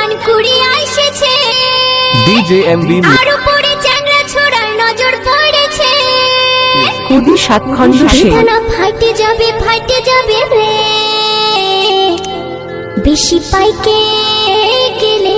তান কুড়িয়ে এসেছে ডিজে এমবি আর উপরে চ্যাংড়া ছোড়ার নজর পড়েছে কুদি সাত খণ্ড সে বেদনা ফাইটে যাবে রে বেশি পাইকে গেলে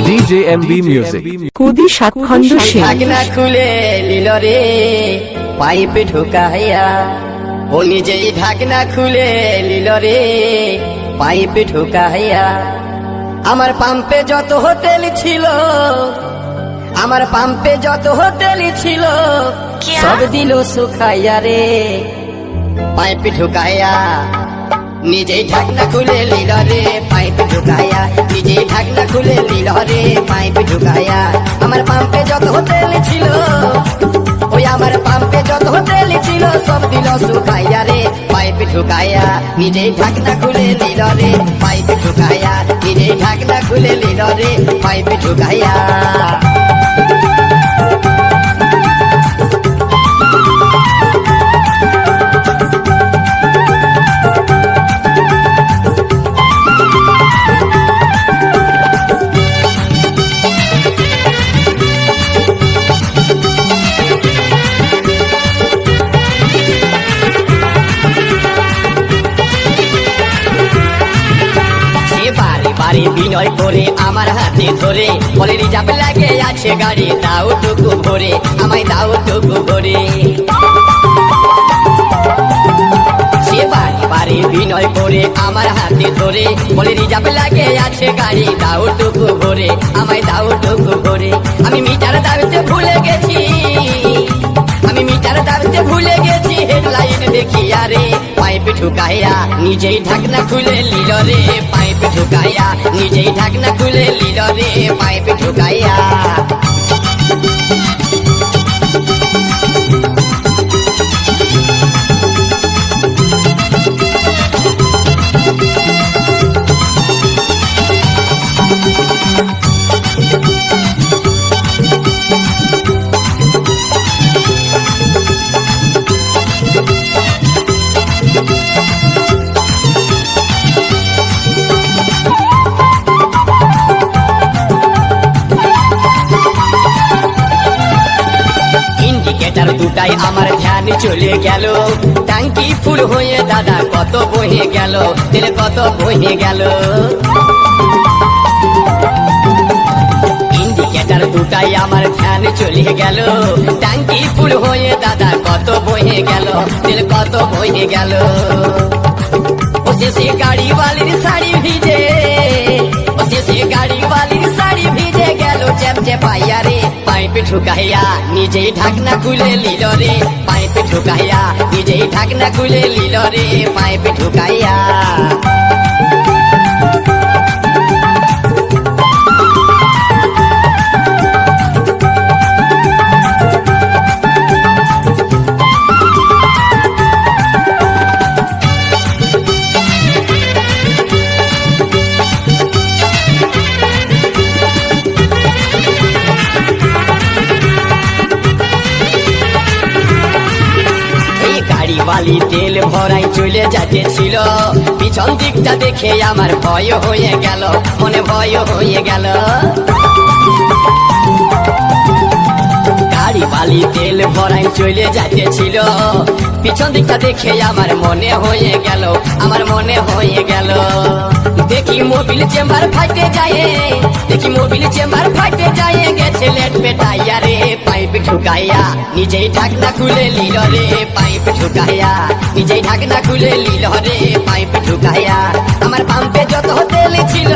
ডিজে এমবি মিউজিক কুদি সাত খণ্ড সে ঢাকনা খুলে নিল রে পাইপে ঢুকাইয়া ও নিজেই ঢাকনা খুলে নিল রে পাইপে ঢুকাইয়া আমার পাম্পে যত হোটেল ছিল আমার পাম্পে যত হোটেল ছিল সব দিল শুকাইয়া রে পাইপে ঢুকাইয়া নিজেই ঢাকনা খুলে নিল রে পাইপ ঢুকাইয়া নিজেই ঢাকনা খুলে নিল রে পাইপ ঢুকাইয়া আমার পাম্পে যত হোটেল ছিল ওই আমার পাম্পে যত হোটেল ছিল সব দিল শুকাইয়া রে পাইপ ঢুকাইয়া নিজেই ঢাকনা খুলে নিল রে পাইপ ঢুকাইয়া নিজেই ঢাকনা খুলে নিল রে পাইপ ঢুকাইয়া পারে বিনয় করে আমার হাতে ধরে বলে রিজার্ভ লাগে আছে গাড়ি দাও টুকু ভরে আমায় দাও টুকু ভরে সে বাড়ি পারে বিনয় করে আমার হাতে ধরে বলে রিজার্ভ লাগে আছে গাড়ি দাও টুকু ভরে আমায় দাও টুকু ভরে আমি মিটার দাবিতে ভুলে গেছি আমি মিটার দাবিতে ভুলে গেছি হেডলাইন দেখি আরে পাইপ ঢুকাইয়া নিজেই ঢাকনা খুলে লিল রে পাইপ ঢুকাইয়া নিজেই ঢাকনা খুলে লিল রে পাইপ ঢুকাইয়া ইন্ডিকেটার দুটাই আমার ধ্যান চলে গেল ট্যাঙ্কি ফুল হয়ে দাদা কত বহে গেল তেল কত বহে গেল ইন্ডিকেটার দুটাই আমার ধ্যান চলে গেল ট্যাঙ্কি ফুল হয়ে দাদা কত বহে গেল তেল কত বহে গেল সে গাড়ি বালির শাড়ি ভিজে সে গাড়ি বালির শাড়ি ভিজে গেল চেপচে পাইয়া রে পাইপ ঢুকাইয়া নিজেই ঢাকনা খুলে লিল রে পাইপ ঢুকাইয়া নিজেই ঢাকনা খুলে লিল রে পাইপ ঢুকাইয়া বালি তেল ভরাই চলে যাচ্ছিল পিছন দিকটা দেখে আমার ভয় হয়ে গেল মনে ভয় হয়ে গেল গাড়ি বালি তেল ভরাই চলে যাচ্ছিল পিছন দিকটা দেখে আমার মনে হয়ে গেল আমার মনে হয়ে গেল দেখি মোবিল চেম্বার ফাটে যায় দেখি মোবিল চেম্বার ফাটে যায় গেছে লেট পেটাইয়া রে পাইপ ঢুকাইয়া নিজেই ঢাকনা খুলে লিল রে পাইপ ঢুকাইয়া নিজেই ঢাকনা খুলে লিল রে পাইপ ঢুকাইয়া আমার পাম্পে যত তেল ছিল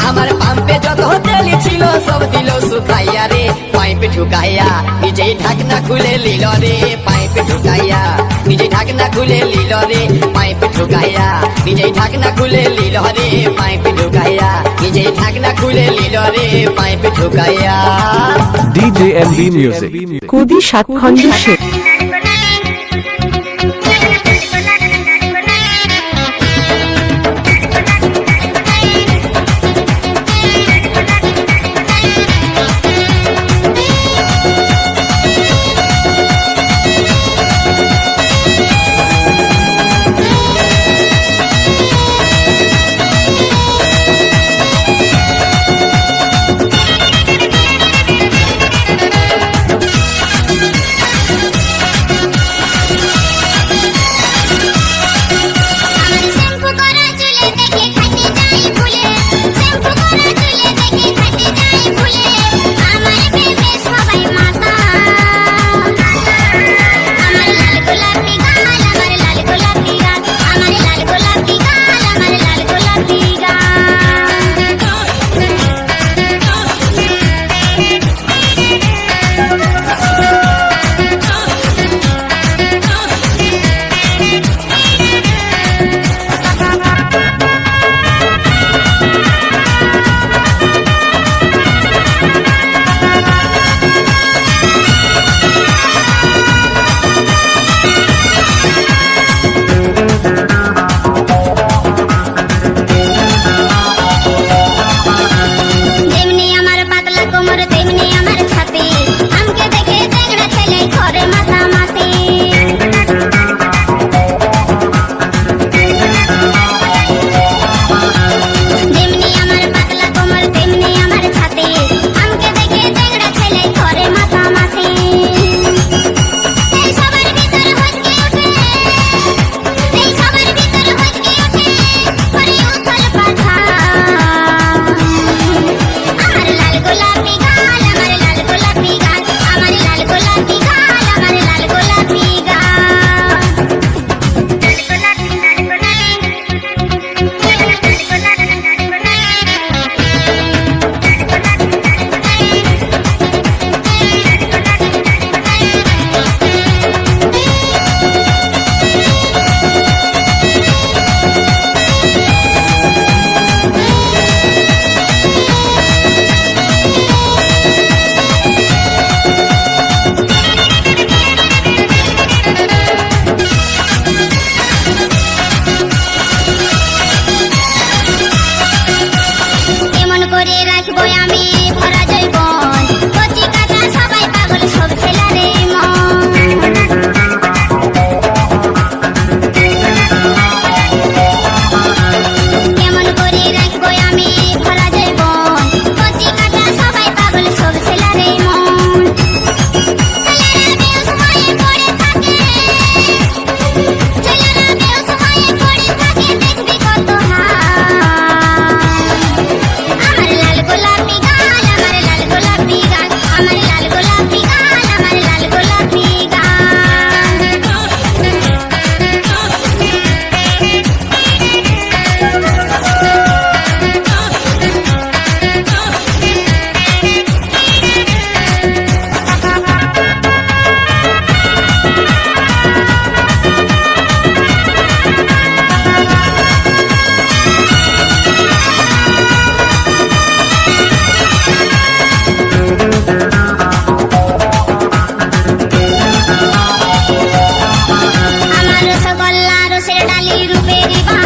আমার পাম্পে যত তেল ছিল সব দিল শুকাইয়া রে পাইপ ঢুকাইয়া নিজেই ঢাকনা খুলে লিল রে পাইপ ঢুকাইয়া নিজেই ঢাকনা খুলে লিল রে পাইপ ঢুকাইয়া নিজেই ঢাকনা খুলে লিল রে পাইপ ঢুকাইয়া নিজেই ঢাকনা খুলে লিল রে পাইপ ঢুকাইয়া DJ MB Music. কবি সাতখণ্ড শেখ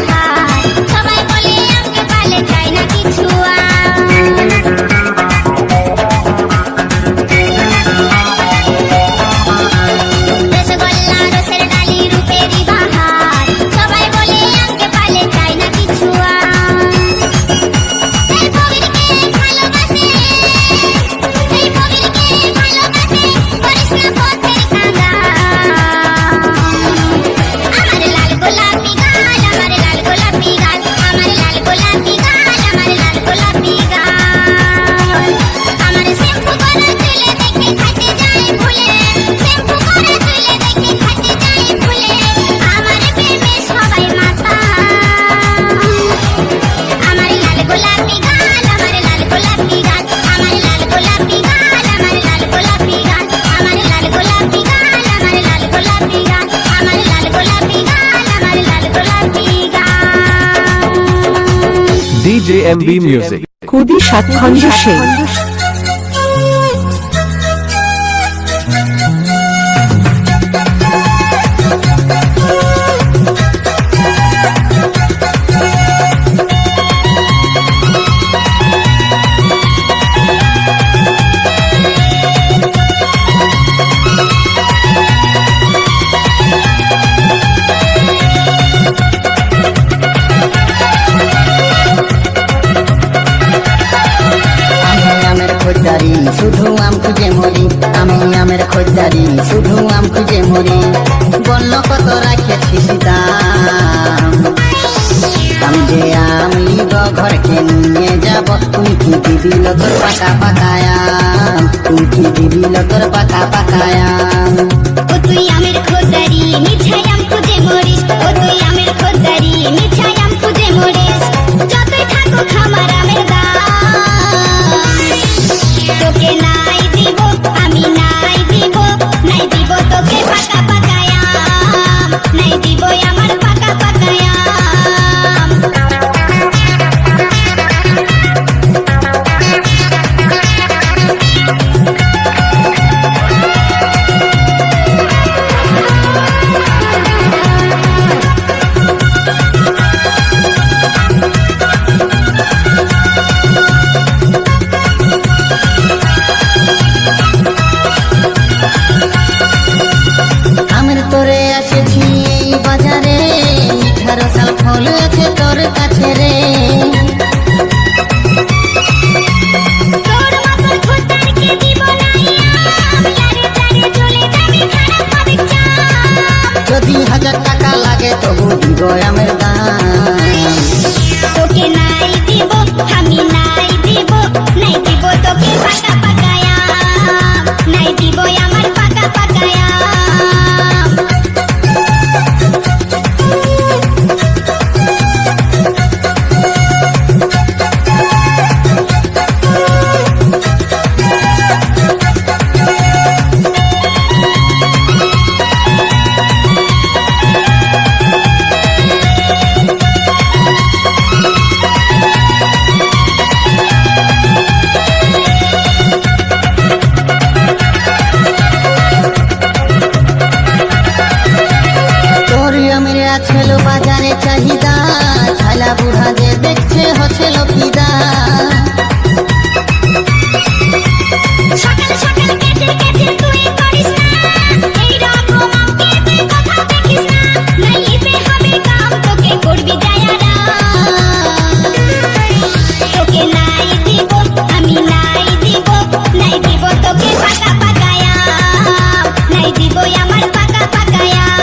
বাহার সবাই বলে আমকে পালে চাই না কিছু আর রসগোল্লা রসের ডালি রূপেরই বাহার সবাই বলে আমকে পালে চাই না কিছু আর এই পগিরকে ভালোবাসে এই পগিরকে ভালোবাসে করিস না পথের কাঁদা আমার লাল গোলাপি গাল আমার লাল গোলাপি গাল আমার লাল গোলাপি গাল আমার লাল গোলাপি গাল আমার শ্যাম্পু করা চুলে দেখে খাটে যায় ভুলে শ্যাম্পু করা চুলে দেখে খাটে যায় ভুলে আমার প্রেমে সবাই মাতা আমার লাল গোলাপি গাল আমার লাল গোলাপি গাল আমার লাল গোলাপি গাল আমার লাল গোলাপি গাল আমার লাল গোলাপি গাল আমার লাল গোলাপি গাল আমার লাল গোলাপি গাল আমার লাল গোলাপি গাল DJ MB Music. কবি সাতখণ্ড সেন আমের খোঁজদারি শুধু আম খুঁজে মরি আমি আমের খোঁজদারি শুধু আম খুঁজে মরি বন্য কত রাখেছিস দাম আমি যে আম লিব ঘরকে নিয়ে যাব তুই কি দিবিল তোর পাকা পাকায়াম তুই কি দিবিল তোর পাকা পাকায়াম ও তুই আমের খোঁজদারি মিঠাই আম খুঁজে মরিস ও তুই আমের খোঁজদারি মিঠাই আম খুঁজে মরিস যতই থাকুক আমার আমের দাম তোকে নাই দিব আমি নাই দিব নাই দিব তোকে পাকা পাকায়াম নাই দিব আমার পাকা পাকায়াম আমের তোরে এসেছি এই বাজারে মিঠার সাল ফল আছে তোর কাছে রে তোর মতো খোঁজদারকে দিব না আম লারে লারে চলে যাবে খারাপ হবে চাম যদি 1000 টাকা লাগে তবু দিব আমের দাম তোকে নাই দিব আমি নাই দিব নাই দিব তোকে পাকা পাকায়াম নাই দিব আমার পাকা পাকায়াম তোর আমের আছিল বাজারে চাহিদা ছালা বুড়া যে দেখছে হচ্ছিল ফিদা সকাল সকাল কেটে কেটে তুই করিস না এই রকম আমাকে তুই কথা দেখিস না নাইতে হবে কাম তোকে করবি যায়ারা তোকে নাই দিব আমি নাই দিব নাই দিব তোকে পাকা পাকায়াম নাই দিব আমার পাকা পাকায়াম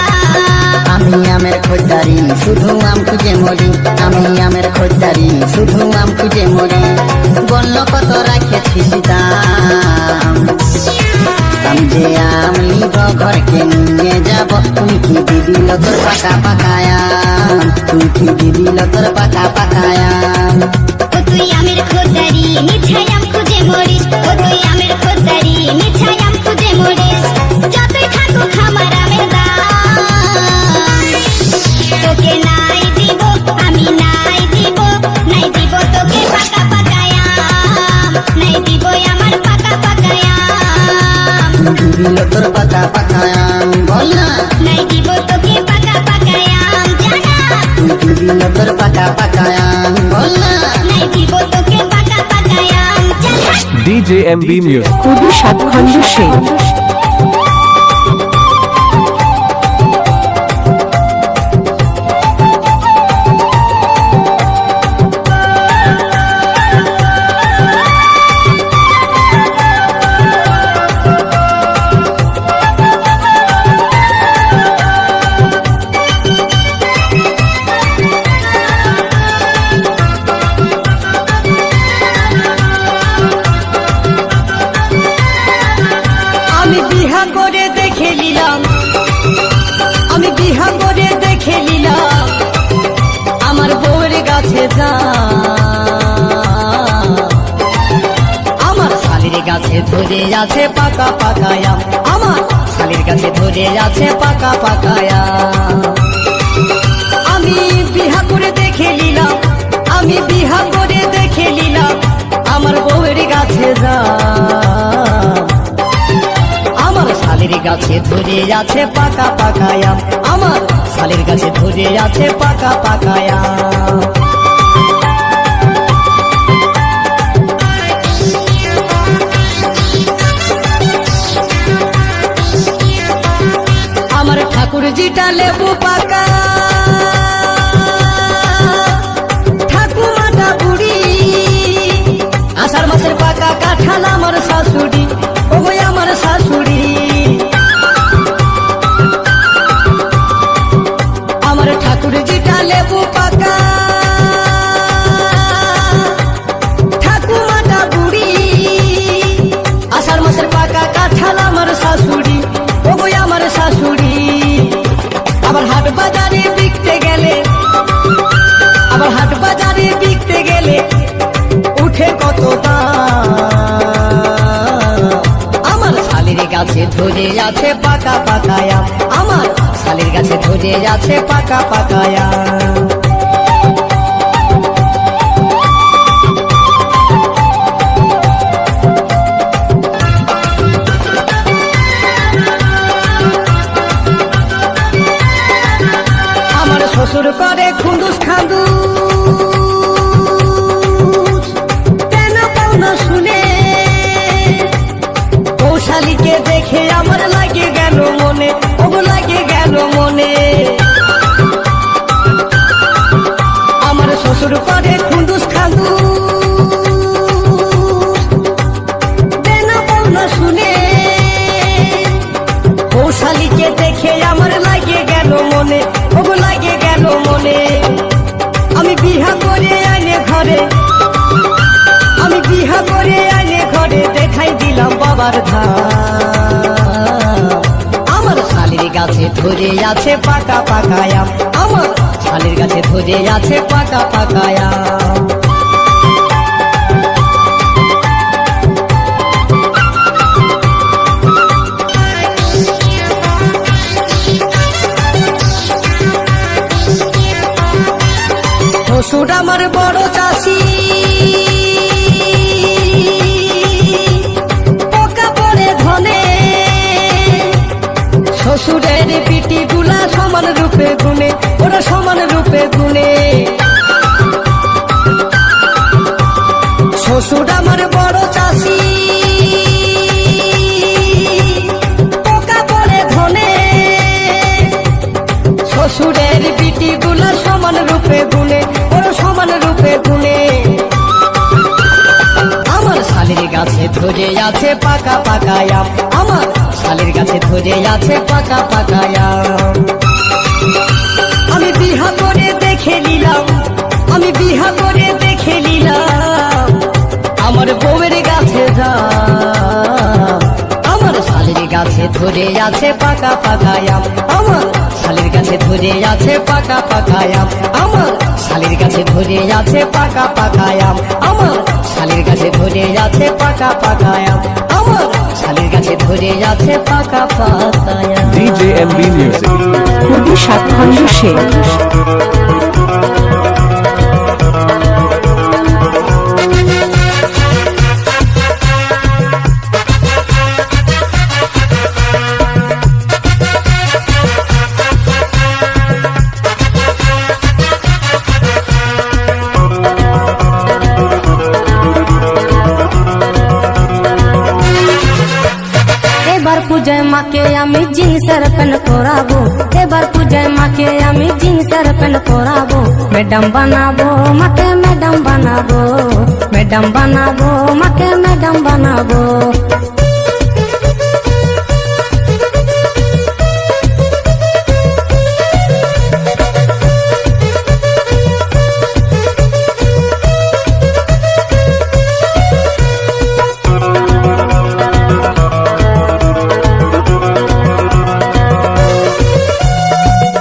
আমি আমের খোঁজদারি শুধু আম খুঁজে মরি আমি আমের খোঁজদারি শুধু আম খুঁজে মরি বলল কত রাখেছিস দাম আমি যে আম লিব ঘরকে নিয়ে যাব তুই কি দিবিল তোর পাকা পাকায়াম তুই কি দিবিল তোর পাকা পাকায়াম ও তুই আমের খোঁজদারি মিঠাই আম খুঁজে মরিস ও তুই আমের খোঁজদারি মিঠাই আম খুঁজে মরিস যতই থাকুক আমার আমের দাম তোকে নাই দিব আমি নাই দিব নাই দিব তোকে পাকা পাকায়াম নাই দিব আমার পাকা পাকায়াম তুই দিবিল তোর পাকা পাকায়াম বল না নাই দিব তোকে পাকা পাকায়াম জানা তুই দিবিল পাকা পাকা আম বল না নাই দিব তোকে পাকা পাকা আম চল হাট। DJ MB Music. কবি সাতখণ্ড শেখ আমি বিহা করে দেখে নিলাম, আমি বিহা করে দেখে নিলাম আমার বউয়ের গাছে যা আমার শালির গাছে ধরে আছে পাকা পাকা আম, আমার শালির গাছে ধরে আছে পাকা পাকা আম। আমি বিহা করে দেখে নিলাম, আমি বিহা করে দেখে নিলাম আমার বউয়ের গাছে যা আমার শালির গাছে ধরে আছে পাকা পাকা আম, আমার শালির গাছে ধরে আছে পাকা পাকা আম। আমার ঠাকুরজিটা লেবু পাকা, ঠাকুমাটা বুড়ি, আষাঢ় মাসের পাকা কাঁঠাল আমার শাশুড়ি, ওগো আমার শাশুড়ি। আমার ঠাকুরজিটা লেবু পাকা, ঠাকুমাটা বুড়ি, আষাঢ় মাসের পাকা কাঁঠাল আমার শাশুড়ি, ওগো আমার শাশুড়ি। আবার হাট বাজারে বিকতে গেলে, আবার হাট বাজারে বিকতে গেলে উঠে কত দাম, আমার শালির গাছে ধরে আছে পাকা পাকা আম, আমার শালির গাছে ধরে আছে পাকা পাকা আম। আমার শ্বশুর করে খুন্দুস খান্দুস, কেন পাও না শুনে, কৌশালীকে দেখে আমার লাগে গেল মনে, ওগো লাগে গেল মনে। আমার শ্বশুর করে খুন্দুস খান্দুস, কেন পাও না শুনে, কৌশালীকে দেখে আমার লাগে গেল মনে, ওগো লাগে গেল মনে। আমি বিহা করে আনে ঘরে, আমি বিহা করে আনে ঘরে দেখাই দিলাম বাবার ধাম। আমার শালির গাছে ধরে আছে পাকা পাকা আম, আমার শালির গাছে ধরে আছে পাকা পাকা আম। শ্বশুর আমার বড় চাষি, পোকা পড়ে ধনে, শ্বশুরের পিটি গুলা সমান রূপে গুনে, ওরা সমান রূপে গুনে। শ্বশুর আমার বড় চাষি, পোকা পড়ে ধনে, শ্বশুরের পিটি গুলা সমান রূপে গুনে, ওরা সমান রূপে গুনে। আমার শালির গাছে ধরে আছে পাকা পাকা আম, আমার শালির গাছে ধরে আছে পাকা পাকা আম। আমি বিহা করে দেখে নিলাম, আমি বিহা করে দেখে নিলাম আমার বউয়ের গাছে যা আমার শালির গাছে ধরে আছে পাকা পাকা আম, আমার শালির গাছে ধরে আছে পাকা পাকা আম, আমার শালির গাছে ধরে আছে পাকা পাকা আম, আমার শালির গাছে ধরে আছে পাকা পাকা আম, আমার শালির গাছে ধরে আছে পাকা পাকা আম। DJ MB Music. কবি সাতখণ্ড শেখ জিন্সের প্যান্ট পরাবো, এবার পূজায় মাকে আমি জিন্সের প্যান্ট পরাবো। ম্যাডাম বানাবো মাকে ম্যাডাম বানাবো, ম্যাডাম বানাবো মাকে ম্যাডাম বানাবো।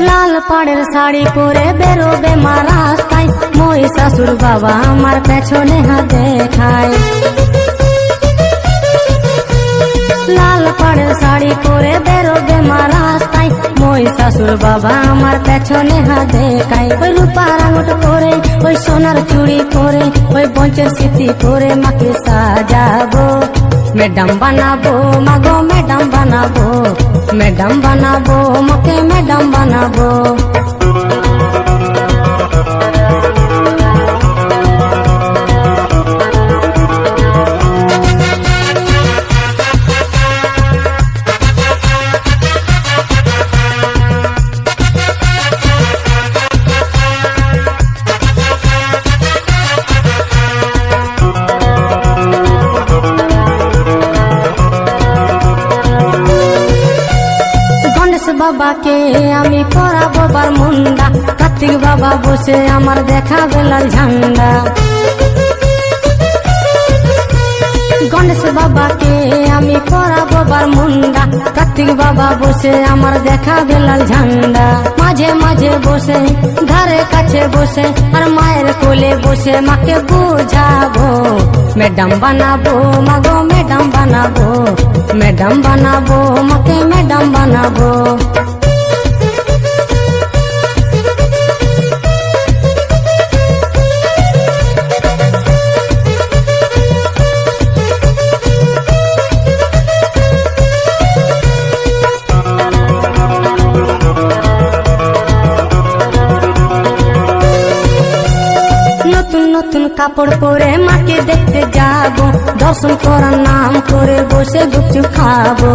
লাল পাড়ের শাড়ি পরে বেরোবে মা রাস্তায়, মই শাশুর বাবা আমার পেছনে হাত দেখায়। লাল পাড়ের শাড়ি পরে বেরোবে মা রাস্তায়, মই শাশুর বাবা আমার পেছনে হাত দেখায়। ওই রূপার আঙুট পরে, ওই সোনার চুড়ি পরে, ওই বঞ্চের স্মৃতি পরে মাকে সাজাবো। ম্যাডাম বানাবো মাগো ম্যাডাম বানাবো, ম্যাডাম বানাবো মাকে ম্যাডাম বানাবো। বাবাকে আমি পরাবো বার মুন্ডা, কার্তিক বাবা বসে আমার দেখাবে লাল ঝান্ডা। গণেশ বাবাকে আমি পরাবো বার মুন্ডা, কার্তিক বাবা বসে আমার দেখাবে লাল ঝান্ডা। মাঝে মাঝে বসে ধারে কাছে বসে আর মায়ের কোলে বসে মাকে বুঝাবো। ম্যাডাম বানাবো মাগো ম্যাডাম বানাবো, ম্যাডাম বানাবো মাকে ম্যাডাম বানাবো। নতুন নতুন কাপড় পরে মাকে দেখতে যাবো, দর্শন করার নাম করে বসে গুপচুপ খাবো।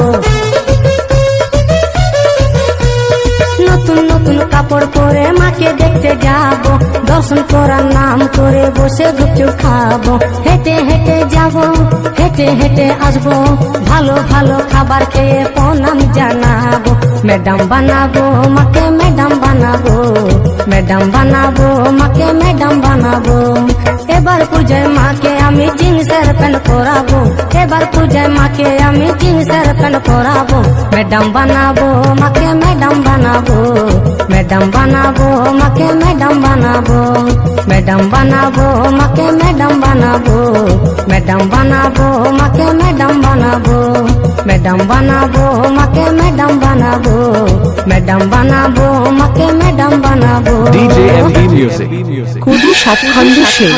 নতুন নতুন কাপড় পরে মাকে দেখতে যাবো, দর্শন করার নাম করে বসে গুপচুপ খাবো। হেঁটে হেঁটে যাবো হেঁটে হেঁটে আসবো, ভালো ভালো খাবার খেয়ে প্রণাম জানাবো। ম্যাডাম বানাবো মাকে ম্যাডাম বানাবো, ম্যাডাম বানাবো মাকে ম্যাডাম বানাবো। এবার পূজায় মাকে আমি জিন্সের প্যান্ট পরাবো, এবার পূজায় মাকে আমি জিন্সের প্যান্ট পরাবো। ম্যাডাম বানাবো মাকে ম্যাডাম বানাবো, ম্যাডাম বানাবো মাকে ম্যাডাম বানাবো, ম্যাডাম বানাবো মাকে ম্যাডাম বানাবো, ম্যাডাম বানাবো মাকে ম্যাডাম বানাবো, ম্যাডাম বানাবো মাকে ম্যাডাম বানাবো, ম্যাডাম বানাবো মাকে ম্যাডাম বানাবো। DJ MB Music. কুড়ি সাতখণ্ড সে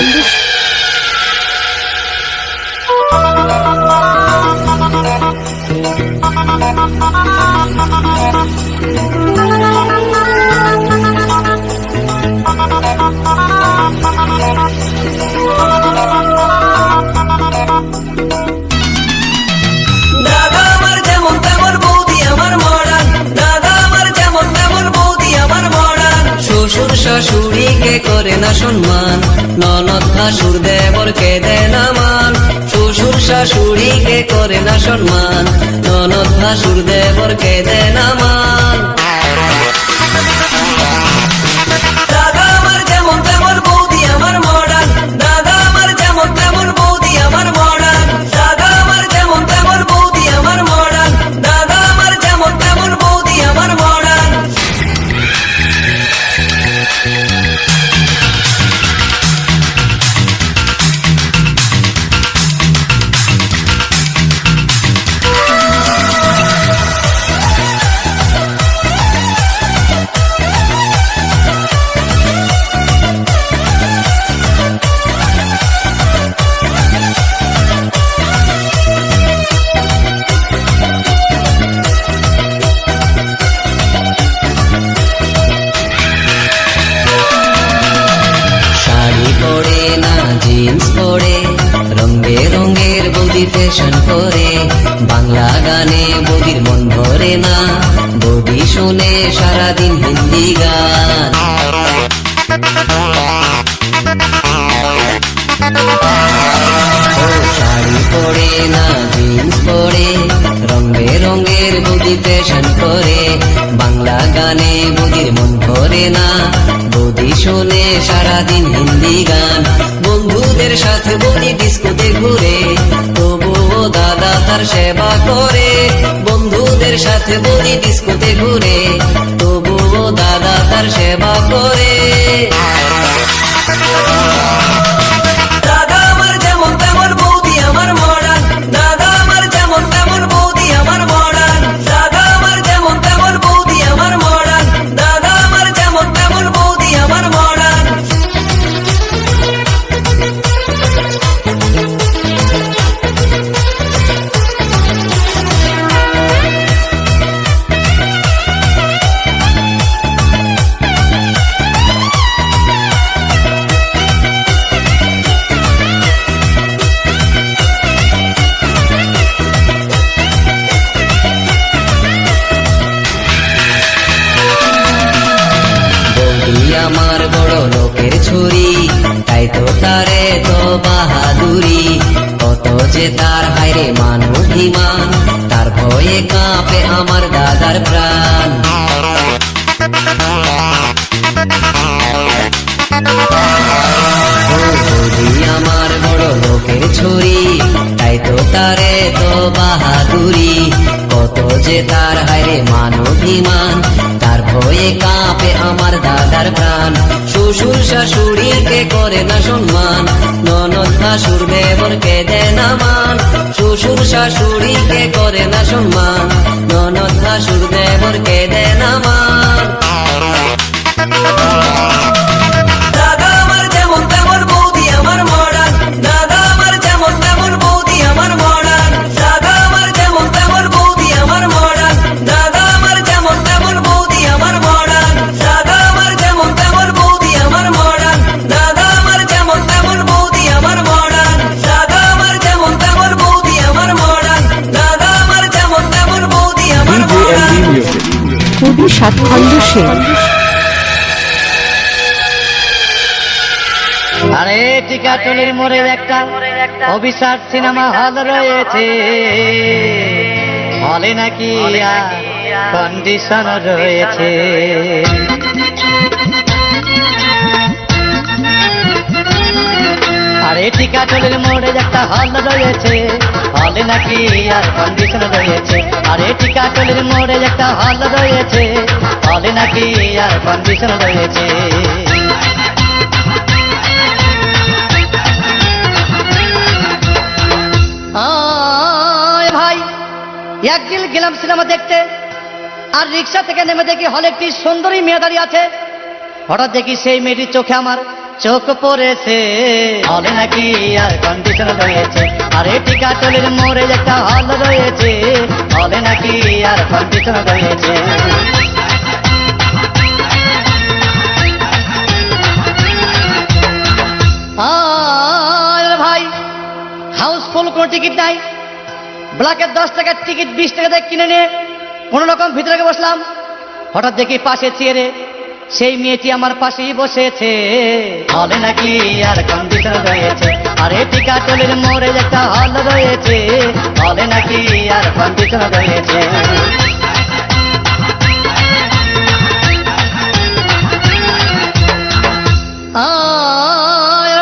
দাদা আমার যেমন তেমন বৌদি আমার মডার্ন, দাদা আমার যেমন তেমন বৌদি আমার মডার্ন। শ্বশুর শাশুড়িকে করে না সম্মান, ননদ ভাসুর দেবরকে দেয় না মান। শ্বশুর শাশুড়িকে করে না সম্মান, ননদ ভাসুর দেবরকে দেয় না মান। দাদা আমার যেমন তেমন বৌদি আমার মডার্ন, দাদা আমার যেমন তেমন বৌদি আমার মডার্ন। দাদা আমার যেমন তেমন বৌদি আমার মডার্ন, দাদা আমার যেমন তেমন বৌদি আমার মডার্ন। ফ্যাশন করে বাংলা গানে বদির মন ভরে না বৌদি শুনে সারাদিন হিন্দি গান। ও শাড়ি পরে না জিন্স পরে, রং বেরঙের বৌদি ফ্যাশন করে, বাংলা গানে বৌদির মন ভরে না, বৌদি শুনে সারাদিন হিন্দি গান। বন্ধুদের সাথে বৌদি ডিস্কোতে ঘুরে, তবুও দাদা তার সেবা করে। বন্ধুদের সাথে বৌদি ডিস্কোতে ঘুরে, তবুও দাদা তার সেবা করে। দাদা আমার যেমন তেমন বৌদি আমার মডার্ন, দাদা আমার যেমন তেমন বৌদি আমার মডার্ন, দাদা আমার যেমন তেমন বৌদি আমার মডার্ন, দাদা আমার যেমন তেমন বৌদি আমার মডার্ন। বৌদি আমার বড় লোকের ছুরি, তাই তো তারে তো বাহাদুরি, কত যে তার হায়রে মান অভিমান, তার ভয়ে কাঁপে আমার দাদার প্রাণ। বৌদি আমার বড় লোকের ছুরি, তাই তো তারে তো বাহাদুরি, কত যে তার হায়রে মান অভিমান, তার ভয়ে কাঁপে আমার দাদার প্রাণ। শ্বশুর শাশুড়িকে করে না সম্মান, ননদ ভাসুর দেবরকে দেয় না মান। শ্বশুর শাশুড়িকে করে না সম্মান, ননদ ভাসুর দেবরকে দেয় না মান। দাদা আমার যেমন তেমন বৌদি আমার মডার্ন, দাদা আমার যেমন তেমন বৌদি আমার মডার্ন, দাদা আমার যেমন তেমন বৌদি আমার মডার্ন, দাদা আমার যেমন তেমন বৌদি আমার মডার্ন, দাদা আমার যেমন তেমন বৌদি আমার মডার্ন, দাদা আমার যেমন তেমন বৌদি আমার মডার্ন, দাদা আমার যেমন তেমন বৌদি আমার মডার্ন, দাদা আমার যেমন তেমন বৌদি আমার DJMB মডার্ন। Music. কবি সাতখণ্ড সেন। আরে টিকাটুলির মোড়ে একটা অভিশাপ সিনেমা হল রয়েছে, হলে নাকি কন্ডিশন রয়েছে। আরে টিকাটুলির মোড়ে একটা হল রয়েছে, হলে নাকি আর কন্ডিশন রয়েছে। আরে টিকাটুলির মোড়ে একটা হল রয়েছে, হলে নাকি আর কন্ডিশন রয়েছে। ভাই একদিন গেলাম সিনেমা দেখতে, আর রিক্সা থেকে নেমে দেখি হলে একটি সুন্দরী মেয়ে দাঁড়িয়ে আছে। হঠাৎ দেখি সেই মেয়েটির চোখে আমার চোখ পড়েছে, হলে নাকি আর কন্ডিশন রয়েছে। আর টিকাটুলির মোড়ে একটা হল রয়েছে, হলে নাকি আর কন্ডিশন রয়েছে। ভাই হাউসফুল কোনো টিকিট নাই, ব্ল্যাকের 10 টাকার টিকিট 20 টাকা দিয়ে কিনে নিয়ে কোনো রকম ভিতরে বসলাম। হঠাৎ দেখি পাশে চেয়ারে সেই মেয়েটি আমার পাশেই বসেছে, হলে নাকি আর কন্ডিশন রয়েছে। আরে টিকাটুলির মোড়ে একটা হল রয়েছে, হলে নাকি আর কন্ডিশন রয়েছে।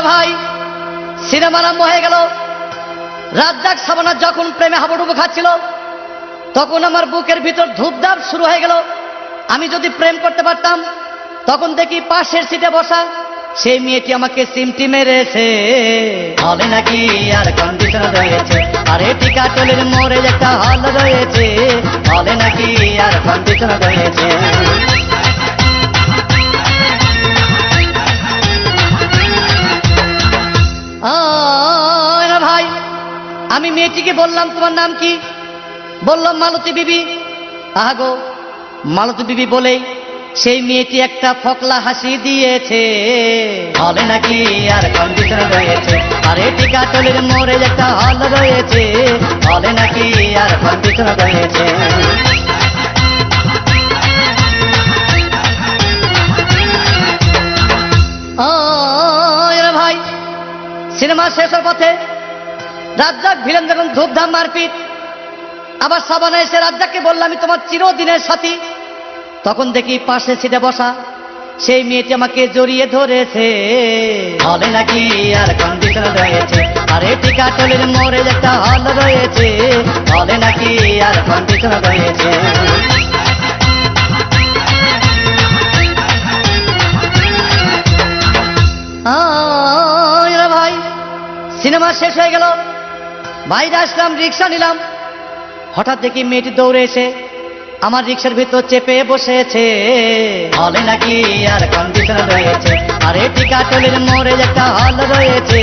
ভাই সিনেমা আরম্ভ হয়ে গেল। রাজ্জাক সাবানা যখন প্রেমে হাবুডুবু খাচ্ছিল, তখন আমার বুকের ভিতর ধূপধাপ শুরু হয়ে গেল। আমি যদি প্রেম করতে পারতাম, তখন দেখি পাশের সিটে বসা সেই মেয়েটি আমাকে সিমটি মেরেছে, হলে নাকি আর কন্ডিশন রয়েছে। আরে টিকাটুলির মোড়ে একটা হল রয়েছে, হলে নাকি আর কন্ডিশন রয়েছে। ভাই আমি মেয়েটিকে বললাম তোমার নাম কি? বললাম মালতী বিবি। আগো মালতী বিবি বলেই সেই মেয়েটি একটা ফকলা হাসি দিয়েছে, হলে নাকি আর কন্ডিশন রয়েছে। আরে টিকাটুলির মোড়ে একটা হল রয়েছে, হলে নাকি আর কন্ডিশন রয়েছে। ও এরা ভাই, সিনেমা শেষের পথে রাজ্জাক ভিলেন যখন ধূপধাম মারপিট, আবার সাবানা এসে রাজ্জাককে বলল আমি তোমার চিরদিনের সাথী। তখন দেখি পাশে সিটে বসা সেই মেয়েটি আমাকে জড়িয়ে ধরেছে, বলে নাকি আর কন্ডিশন রয়েছে, আরে টিকাটলের মোড়ে একটা হল রয়েছে, বলে নাকি আর কন্ডিশন রয়েছে। এরা ভাই, সিনেমা শেষ হয়ে গেল, বাইরে আসলাম, রিক্সা নিলাম, হঠাৎ দেখি মেয়েটি দৌড়ে এসে আমার রিক্সার ভিতর চেপে বসেছে, বলে নাকি আর কন্ডিশন রয়েছে, আরে টিকাটলের মোড়ে একটা হল রয়েছে,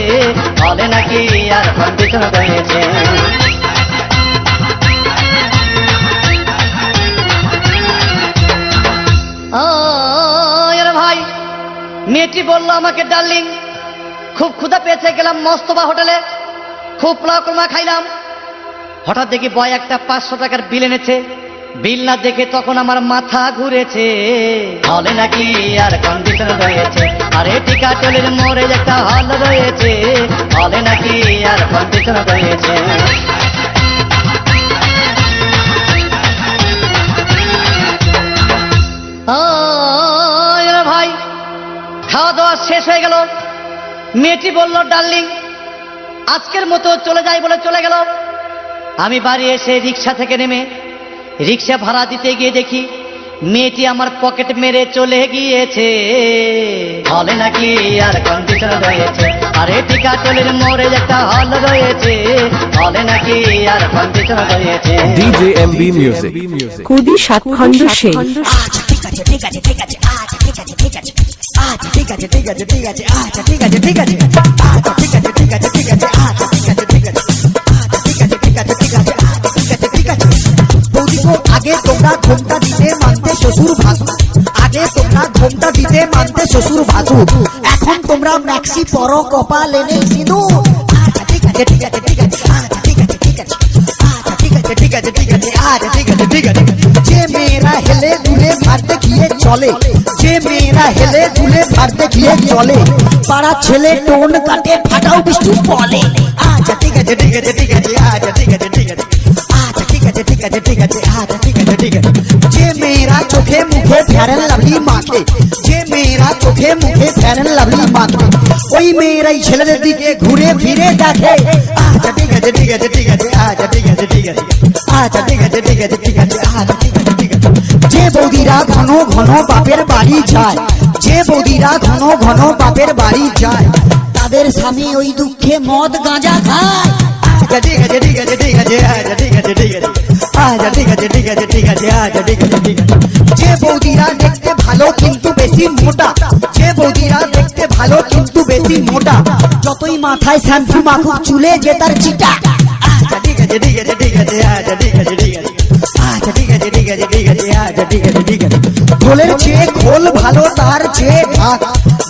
বলে নাকি আর কন্ডিশন রয়েছে। ও এরা ভাই, মেয়েটি বলল আমাকে ডার্লিং, খুব ক্ষুধা পেয়েছে, গেলাম মস্তবা হোটেলে, খুব পোলাও কোরমা খাইলাম। হঠাৎ দেখি বয় একটা 500 টাকার বিল এনেছে, বিল না দেখে তখন আমার মাথা ঘুরেছে, বলে নাকি আর কন্ডিশন রয়েছে, আরে টিকাটলের মোড়ে একটা হল রয়েছে, বলে নাকি আর কন্ডিশন রয়েছে। ও এরা ভাই, খাওয়া দাওয়া শেষ হয়ে গেল, মেয়েটি বলল ডার্লিং আজকের মতো চলে যাই বলে চলে গেল। আমি বাড়ি এসে রিক্সা থেকে নেমে রিক্সা ভাড়া দিতে গিয়ে দেখি মেয়েটি আমার পকেট মেরে চলে গিয়েছে, বলে নাকি আর কন্ডিশন রয়েছে, আরে টিকাটলের মোড়ে একটা হল রয়েছে, বলে নাকি আর কন্ডিশন রয়েছে। DJ MB Music. কুদি সাতখণ্ড সেই আগে তোমরা ঘোমটা দিতে মানতে শ্বশুর ভাসু, আগে তোমরা ঘোমটা দিতে মানতে শ্বশুর ভাসু, এখন তোমরা ম্যাক্সি পরো কপালে নেই সিঁদুর। আচ্ছা ঠিক আছে ঠিক আছে ঠিক আছে, আচ্ছা ঠিক আছে ঠিক আছে, আচ্ছা ঠিক আছে ঠিক আছে ঠিক আছে, আচ্ছা ঠিক আছে ঠিক আছে। যে মেয়েরা হেলে দুলে ভাত দেখিয়ে চলে, যে মেয়েরা হেলে দুলে ভাত দেখিয়ে চলে, পাড়া ছেলে টোন কাটে ফাটাও বৃষ্টি বলে। আচ্ছা ঠিক আছে ঠিক আছে ঠিক আছে, আচ্ছা ঠিক আছে ঠিক আছে, আচ্ছা ঠিক আছে ঠিক আছে ঠিক আছে, আচ্ছা ঠিক আছে ঠিক আছে। যে মেয়েরা চোখে মুখে ফেয়ারেন লাভলি মাখে, যে মেয়েরা চোখে মুখে ফেয়ারেন লাভলি মাখে, ওই মেয়েরাই ছেলেদের দিকে ঘুরে ফিরে দেখে। আচ্ছা ঠিক আছে ঠিক আছে ঠিক আছে, আচ্ছা ঠিক আছে ঠিক আছে, আচ্ছা ঠিক আছে ঠিক আছে ঠিক আছে, আচ্ছা ঠিক আছে ঠিক আছে। যে বৌদিরা ঘন ঘন বাপের বাড়ি যায়, যে বৌদিরা ঘন ঘন বাপের বাড়ি যায়, তাদের স্বামী ওই দুঃখে মদ গাঁজা খায়। আচ্ছা ঠিক আছে ঠিক আছে ঠিক আছে, আচ্ছা ঠিক আছে ঠিক আছে, আচ্ছা ঠিক আছে ঠিক আছে ঠিক আছে, আচ্ছা ঠিক আছে ঠিক আছে। যে বৌদিরা দেখতে ভালো কিন্তু বেশি মোটা, যে বৌদিরা দেখতে ভালো কিন্তু বেশি মোটা, যতই মাথায় শ্যাম্পু মাখুক চুলে যে তার চিটা। আচ্ছা ঠিক আছে ঠিক আছে ঠিক আছে, আচ্ছা ঠিক আছে ঠিক আছে, আচ্ছা ঠিক আছে ঠিক আছে ঠিক আছে, আচ্ছা ঠিক আছে ঠিক আছে। ঢোলের চেয়ে খোল ভালো তার চেয়ে ঢাক,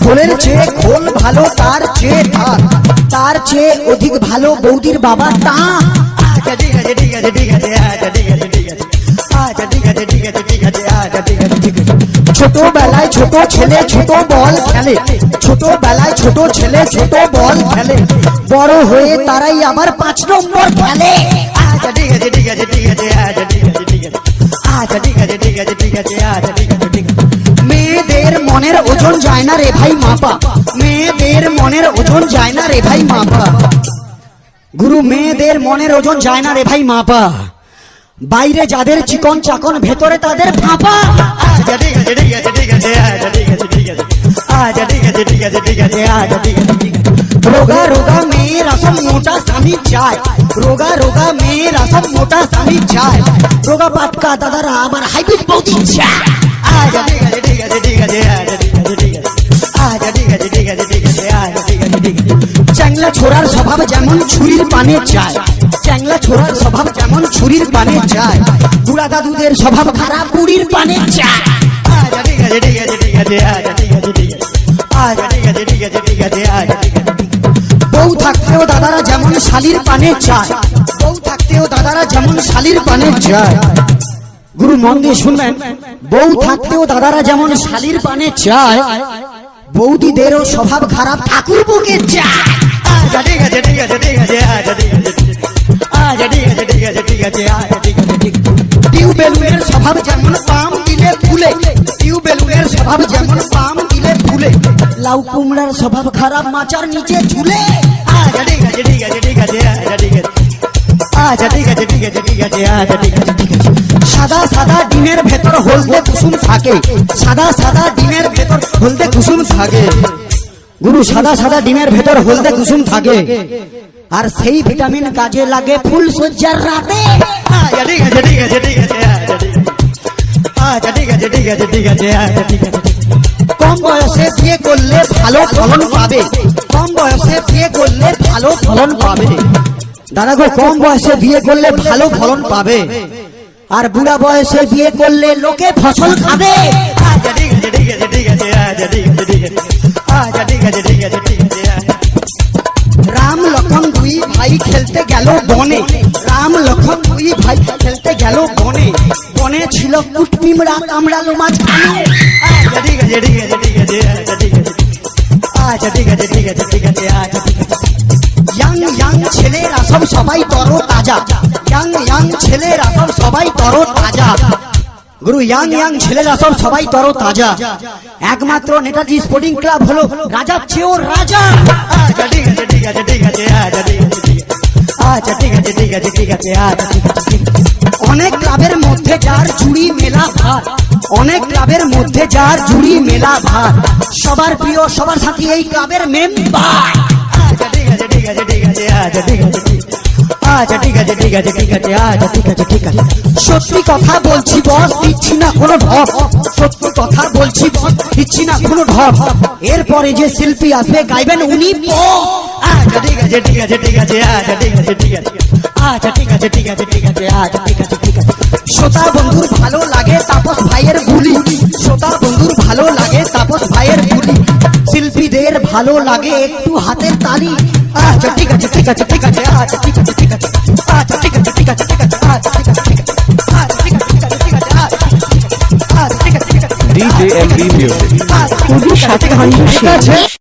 ঢোলের চেয়ে খোল ভালো তার চেয়ে ঢাক, তার চেয়ে অধিক ভালো বৌদির বাবা তা। আচ্ছা ঠিক আছে ঠিক আছে ঠিক আছে, আচ্ছা ঠিক আছে ঠিক আছে, আচ্ছা ঠিক আছে ঠিক আছে ঠিক আছে, আচ্ছা ঠিক আছে ঠিক আছে। ছোটবেলায় ছোট ছেলে ছোট বল খেলে, ছোটবেলায় ছোট ছেলে ছোট বল খেলে, বড় হয়ে তারাই আবার 5 নম্বর খেলে। আচ্ছা ঠিক আছে ঠিক আছে ঠিক আছে, আচ্ছা ঠিক আছে ঠিক আছে, আচ্ছা ঠিক আছে ঠিক আছে ঠিক আছে, আচ্ছা ঠিক আছে ঠিক আছে। মেয়েদের মনের ওজন যায় না রে ভাই মাপা, মেয়েদের মনের ওজন যায় না রে ভাই মাপা, গুরু মেয়েদের মনের ওজন যায় না রে ভাই মাপা, বাইরে যাদের চিকন চাকন ভেতরে তাদের ফাঁপা। আচ্ছা ঠিক আছে ঠিক আছে ঠিক আছে, আচ্ছা ঠিক আছে ঠিক আছে, আচ্ছা ঠিক আছে ঠিক আছে ঠিক আছে, আচ্ছা ঠিক আছে ঠিক আছে। রোগা রোগা মেয়ের আসল মোটা স্বামী চায়, রোগা রোগা মেয়ের আসল মোটা স্বামী চায়, রোগা পাটকা দাদারা আবার হাইব্রিড বৌদি চায়। আচ্ছা ঠিক আছে ঠিক আছে ঠিক আছে, আচ্ছা ঠিক আছে ঠিক আছে, আচ্ছা ঠিক আছে ঠিক আছে ঠিক আছে, আচ্ছা ঠিক আছে ঠিক আছে। চ্যাংলা ছোড়ার স্বভাব যেমন ছুরির পানে চায়, চ্যাংলা ছোড়ার স্বভাব যেমন ছুরির পানে চায়, বুড়া দাদুদের স্বভাব খারাপ বুড়ির পানে চায়। আচ্ছা ঠিক আছে ঠিক আছে ঠিক আছে, আচ্ছা ঠিক আছে ঠিক আছে, আচ্ছা ঠিক আছে ঠিক আছে ঠিক আছে, আচ্ছা ঠিক আছে ঠিক আছে। বউ থাকতেও দাদারা যেমন শালির পানে চায়, বউ থাকতেও দাদারা যেমন শালির পানে চায়, গুরু মন দিয়ে শুনবেন, বউ থাকতেও দাদারা যেমন শালির পানে চায়, বৌদিদেরও স্বভাব খারাপ, ঠাকুর বুকে যা। আচ্ছা ঠিক আছে ঠিক আছে ঠিক আছে, আচ্ছা ঠিক আছে ঠিক আছে, আচ্ছা ঠিক আছে ঠিক আছে ঠিক আছে, আচ্ছা ঠিক আছে ঠিক আছে। টিউবেলুনের স্বভাব যেমন পাম দিলে ফুলে, টিউবেলুনের স্বভাব যেমন পাম দিলে ফুলে, লাউ কুমড়ার স্বভাব খারাপ মাচার নিচে ঝুলে। আচ্ছা ঠিক আছে ঠিক আছে ঠিক আছে, আচ্ছা ঠিক আছে, আচ্ছা ঠিক আছে ঠিক আছে ঠিক আছে, আচ্ছা ঠিক আছে ঠিক আছে। সাদা সাদা ডিমের ভেতর হলদে কুসুম থাকে, সাদা সাদা ডিমের ভেতর হলদে কুসুম থাকে। গুরু সাদা সাদা ডিমের ভেতর হলদে কুসুম থাকে, আর সেই ভিটামিন কাজে লাগে ফুল সজ্জার রাতে। আচ্ছা ঠিক আছে ঠিক আছে ঠিক আছে, আচ্ছা ঠিক আছে ঠিক আছে ঠিক আছে, আচ্ছা ঠিক আছে। কম বয়সে বিয়ে করলে ভালো ফলন পাবে, কম বয়সে বিয়ে করলে ভালো ফলন পাবে। দাদা গো, কম বয়সে বিয়ে করলে ভালো ফলন পাবে, আর বুড়া বয়সে বিয়ে করলে লোকে ফসল খাবে। আচ্ছা ঠিক আছে ঠিক আছে ঠিক আছে, আচ্ছা ঠিক আছে ঠিক আছে, আচ্ছা ঠিক আছে ঠিক আছে ঠিক আছে। রাম লক্ষণ দুই ভাই খেলতে গেল বনে, রাম লক্ষণ দুই ভাই খেলতে গেল বনে, বনে ছিল কুটপিমড়া কামড়ালো মাঝখানে। আচ্ছা ঠিক আছে ঠিক আছে ঠিক আছে, আচ্ছা ঠিক আছে, আচ্ছা ঠিক আছে ঠিক আছে ঠিক আছে, আচ্ছা ঠিক আছে। ইয়াং ইয়াং ছেলেরা সব সবাই তরো তাজা, ইয়াং ইয়াং ছেলেরা সব সবাই তরো তাজা। গুরু ইয়াং ইয়াং ছেলেরা সব সবাই তরো তাজা, একমাত্র নেতাজি স্পোর্টিং ক্লাব হলো রাজার চেয়েও রাজা। আচ্ছা ঠিক আছে ঠিক আছে ঠিক আছে, আচ্ছা ঠিক আছে ঠিক আছে, আচ্ছা ঠিক আছে ঠিক আছে ঠিক আছে, আচ্ছা ঠিক আছে ঠিক আছে। অনেক ক্লাবের মধ্যে যার জুড়ি মেলা ভার, অনেক ক্লাবের মধ্যে যার জুড়ি মেলা ভার, সবার প্রিয় সবার সাথী এই ক্লাবের মেম্বার। আচ্ছা ঠিক আছে ঠিক আছে ঠিক আছে, আচ্ছা ঠিক আছে ঠিক আছে, আচ্ছা ঠিক আছে ঠিক আছে ঠিক আছে, আচ্ছা ঠিক আছে ঠিক আছে। সত্যি কথা বলছি বস, দিচ্ছি না কোনো ঢপ, সত্যি কথা বলছি বস, দিচ্ছি না কোনো ঢপ। এরপরে যে শিল্পী আসবে গাইবেন উনি পপ। আচ্ছা ঠিক আছে ঠিক আছে ঠিক আছে, আচ্ছা ঠিক আছে ঠিক আছে, আচ্ছা ঠিক আছে ঠিক আছে ঠিক আছে, আচ্ছা ঠিক আছে ঠিক আছে। শ্রোতা বন্ধুর ভালো লাগে তাপস ভাইয়ের বুলি, শ্রোতা বন্ধুর ভালো লাগে তাপস ভাইয়ের বুলি, শিল্পীদের ভালো লাগে একটু হাতের তালি। আচ্ছা ঠিক আছে ঠিক আছে ঠিক আছে, আচ্ছা ঠিক আছে ঠিক আছে, আচ্ছা ঠিক আছে ঠিক আছে ঠিক আছে, আচ্ছা ঠিক আছে ঠিক আছে, আচ্ছা ঠিক আছে ঠিক আছে ঠিক আছে, আচ্ছা ঠিক আছে ঠিক আছে ঠিক আছে। DJ MB Music. খুবই সাতখণ্ড সেই।